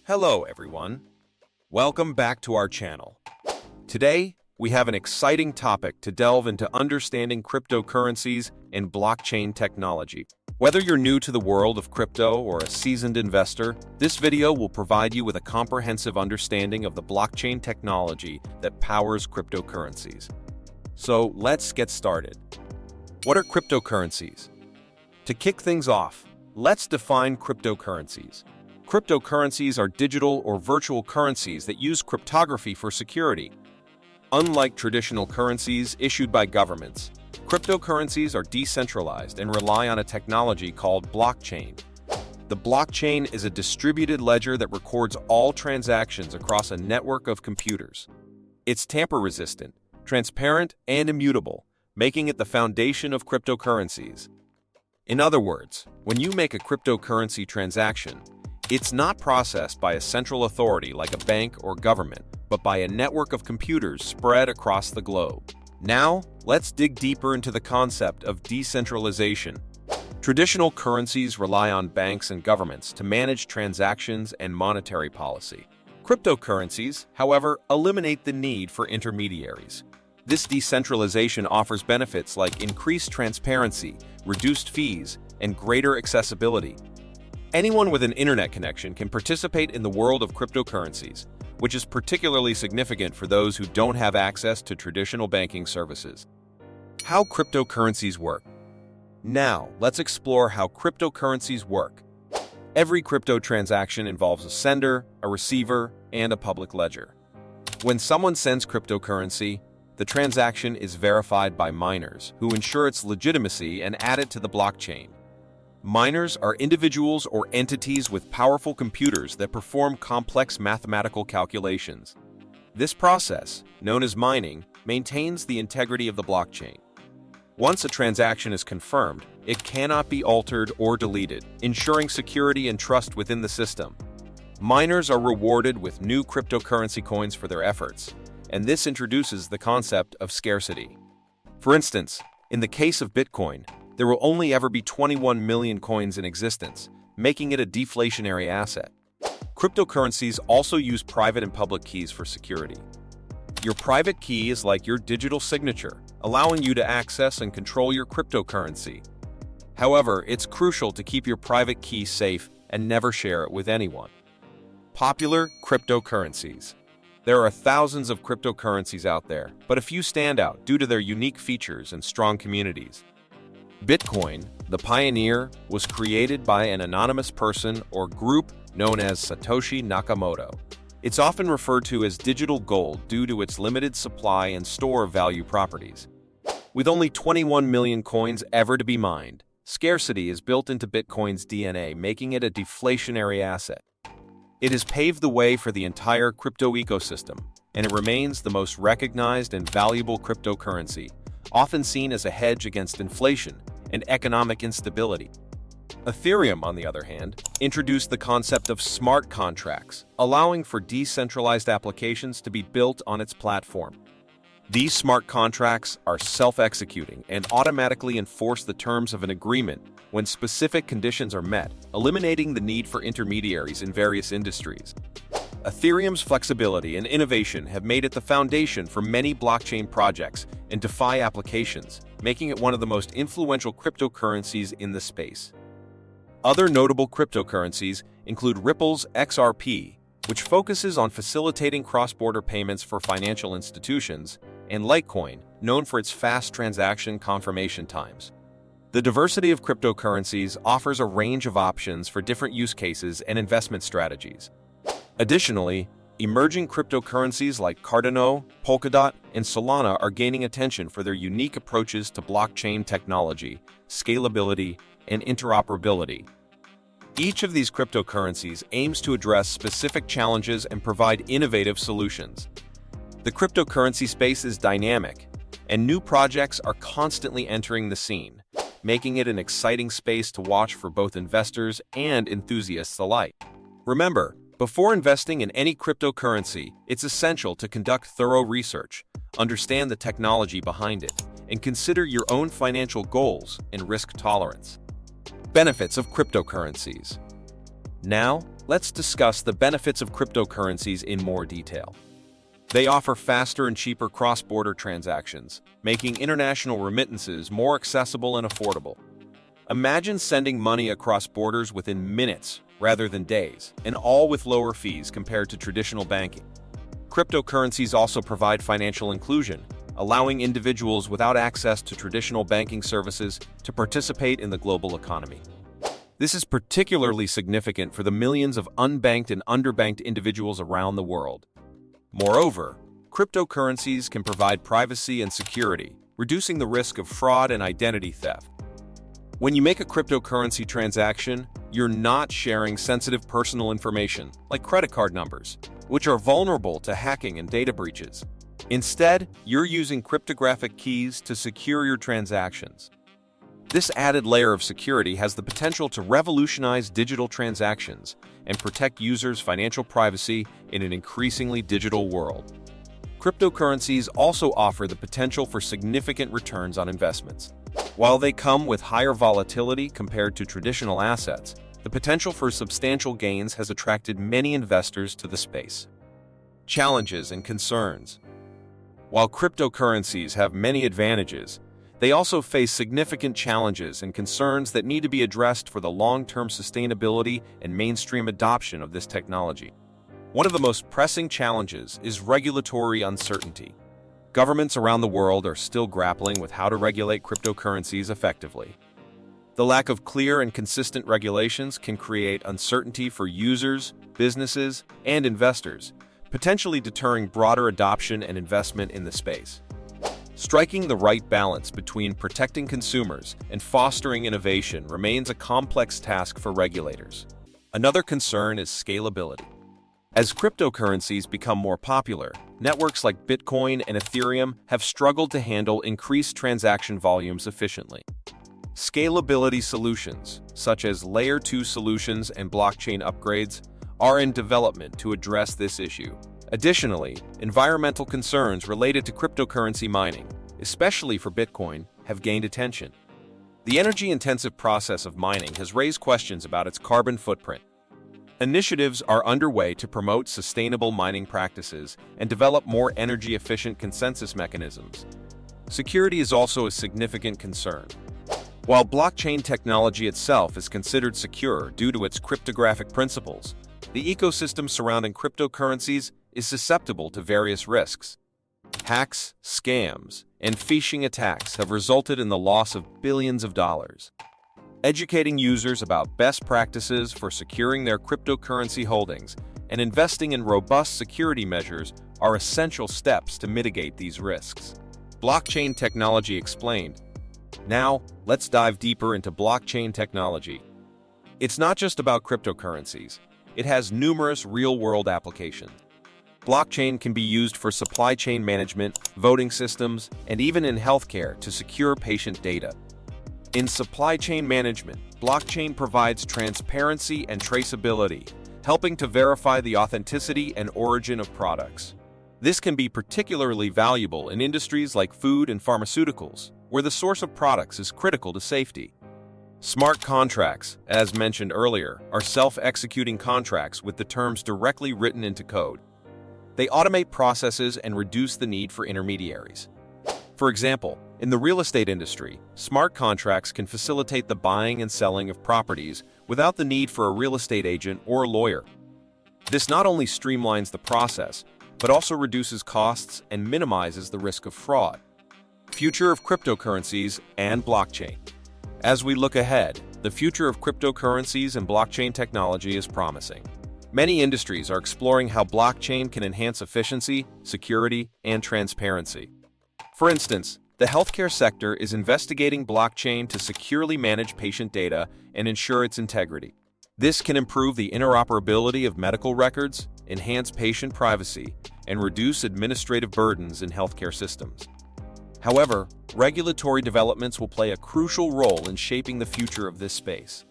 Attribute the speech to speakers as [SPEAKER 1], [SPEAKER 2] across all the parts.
[SPEAKER 1] Hello everyone. Welcome back to our channel. Today, we have an exciting topic to delve into understanding cryptocurrencies and blockchain technology. Whether you're new to the world of crypto or a seasoned investor, this video will provide you with a comprehensive understanding of the blockchain technology that powers cryptocurrencies. So let's get started. What are cryptocurrencies? To kick things off, let's define cryptocurrencies. Cryptocurrencies are digital or virtual currencies that use cryptography for security. Unlike traditional currencies issued by governments, cryptocurrencies are decentralized and rely on a technology called blockchain. The blockchain is a distributed ledger that records all transactions across a network of computers. It's tamper-resistant, transparent, and immutable, making it the foundation of cryptocurrencies. In other words, when you make a cryptocurrency transaction, it's not processed by a central authority like a bank or government, but by a network of computers spread across the globe. Now, let's dig deeper into the concept of decentralization. Traditional currencies rely on banks and governments to manage transactions and monetary policy. Cryptocurrencies, however, eliminate the need for intermediaries. This decentralization offers benefits like increased transparency, reduced fees, and greater accessibility. Anyone with an internet connection can participate in the world of cryptocurrencies, which is particularly significant for those who don't have access to traditional banking services. How cryptocurrencies work. Now, let's explore how cryptocurrencies work. Every crypto transaction involves a sender, a receiver, and a public ledger. When someone sends cryptocurrency, the transaction is verified by miners who ensure its legitimacy and add it to the blockchain. Miners are individuals or entities with powerful computers that perform complex mathematical calculations. This process, known as mining, maintains the integrity of the blockchain. Once a transaction is confirmed, it cannot be altered or deleted, ensuring security and trust within the system. Miners are rewarded with new cryptocurrency coins for their efforts, and this introduces the concept of scarcity. For instance, in the case of Bitcoin, there will only ever be 21 million coins in existence, making it a deflationary asset. Cryptocurrencies also use private and public keys for security. Your private key is like your digital signature, allowing you to access and control your cryptocurrency. However, it's crucial to keep your private key safe and never share it with anyone. Popular cryptocurrencies. There are thousands of cryptocurrencies out there, but a few stand out due to their unique features and strong communities. Bitcoin, the pioneer, was created by an anonymous person or group known as Satoshi Nakamoto. It's often referred to as digital gold due to its limited supply and store value properties. With only 21 million coins ever to be mined, scarcity is built into Bitcoin's DNA, making it a deflationary asset. It has paved the way for the entire crypto ecosystem, and it remains the most recognized and valuable cryptocurrency, often seen as a hedge against inflation and economic instability. Ethereum, on the other hand, introduced the concept of smart contracts, allowing for decentralized applications to be built on its platform. These smart contracts are self-executing and automatically enforce the terms of an agreement when specific conditions are met, eliminating the need for intermediaries in various industries. Ethereum's flexibility and innovation have made it the foundation for many blockchain projects and DeFi applications, making it one of the most influential cryptocurrencies in the space. Other notable cryptocurrencies include Ripple's XRP, which focuses on facilitating cross-border payments for financial institutions, and Litecoin, known for its fast transaction confirmation times. The diversity of cryptocurrencies offers a range of options for different use cases and investment strategies. Additionally, emerging cryptocurrencies like Cardano, Polkadot, and Solana are gaining attention for their unique approaches to blockchain technology, scalability, and interoperability. Each of these cryptocurrencies aims to address specific challenges and provide innovative solutions. The cryptocurrency space is dynamic, and new projects are constantly entering the scene, making it an exciting space to watch for both investors and enthusiasts alike. Remember, before investing in any cryptocurrency, it's essential to conduct thorough research, understand the technology behind it, and consider your own financial goals and risk tolerance. Benefits of cryptocurrencies. Now, let's discuss the benefits of cryptocurrencies in more detail. They offer faster and cheaper cross-border transactions, making international remittances more accessible and affordable. Imagine sending money across borders within minutes rather than days, and all with lower fees compared to traditional banking. Cryptocurrencies also provide financial inclusion, allowing individuals without access to traditional banking services to participate in the global economy. This is particularly significant for the millions of unbanked and underbanked individuals around the world. Moreover, cryptocurrencies can provide privacy and security, reducing the risk of fraud and identity theft. When you make a cryptocurrency transaction, you're not sharing sensitive personal information, like credit card numbers, which are vulnerable to hacking and data breaches. Instead, you're using cryptographic keys to secure your transactions. This added layer of security has the potential to revolutionize digital transactions and protect users' financial privacy in an increasingly digital world. Cryptocurrencies also offer the potential for significant returns on investments. While they come with higher volatility compared to traditional assets, the potential for substantial gains has attracted many investors to the space. Challenges and concerns. While cryptocurrencies have many advantages, they also face significant challenges and concerns that need to be addressed for the long-term sustainability and mainstream adoption of this technology. One of the most pressing challenges is regulatory uncertainty. Governments around the world are still grappling with how to regulate cryptocurrencies effectively. The lack of clear and consistent regulations can create uncertainty for users, businesses, and investors, potentially deterring broader adoption and investment in the space. Striking the right balance between protecting consumers and fostering innovation remains a complex task for regulators. Another concern is scalability. As cryptocurrencies become more popular, networks like Bitcoin and Ethereum have struggled to handle increased transaction volumes efficiently. Scalability solutions, such as Layer 2 solutions and blockchain upgrades, are in development to address this issue. Additionally, environmental concerns related to cryptocurrency mining, especially for Bitcoin, have gained attention. The energy-intensive process of mining has raised questions about its carbon footprint. Initiatives are underway to promote sustainable mining practices and develop more energy-efficient consensus mechanisms. Security is also a significant concern. While blockchain technology itself is considered secure due to its cryptographic principles, the ecosystem surrounding cryptocurrencies is susceptible to various risks. Hacks, scams, and phishing attacks have resulted in the loss of billions of dollars. Educating users about best practices for securing their cryptocurrency holdings and investing in robust security measures are essential steps to mitigate these risks. Blockchain technology explained. Now, let's dive deeper into blockchain technology. It's not just about cryptocurrencies. It has numerous real-world applications. Blockchain can be used for supply chain management, voting systems, and even in healthcare to secure patient data. In supply chain management, blockchain provides transparency and traceability, helping to verify the authenticity and origin of products. This can be particularly valuable in industries like food and pharmaceuticals, where the source of products is critical to safety. Smart contracts, as mentioned earlier, are self-executing contracts with the terms directly written into code. They automate processes and reduce the need for intermediaries. For example, in the real estate industry, smart contracts can facilitate the buying and selling of properties without the need for a real estate agent or lawyer. This not only streamlines the process, but also reduces costs and minimizes the risk of fraud. Future of cryptocurrencies and blockchain. As we look ahead, the future of cryptocurrencies and blockchain technology is promising. Many industries are exploring how blockchain can enhance efficiency, security, and transparency. For instance, the healthcare sector is investigating blockchain to securely manage patient data and ensure its integrity. This can improve the interoperability of medical records, enhance patient privacy, and reduce administrative burdens in healthcare systems. However, regulatory developments will play a crucial role in shaping the future of this space.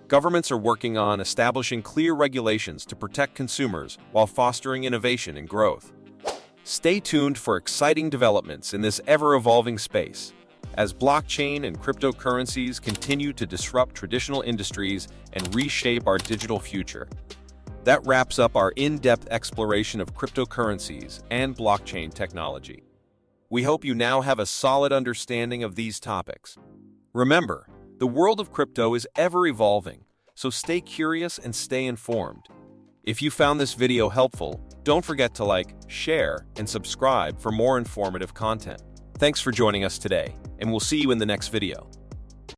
[SPEAKER 1] Governments are working on establishing clear regulations to protect consumers while fostering innovation and growth. Stay tuned for exciting developments in this ever-evolving space, as blockchain and cryptocurrencies continue to disrupt traditional industries and reshape our digital future. That wraps up our in-depth exploration of cryptocurrencies and blockchain technology. We hope you now have a solid understanding of these topics. Remember, the world of crypto is ever evolving, so stay curious and stay informed. If you found this video helpful, don't forget to like, share, and subscribe for more informative content. Thanks for joining us today, and we'll see you in the next video.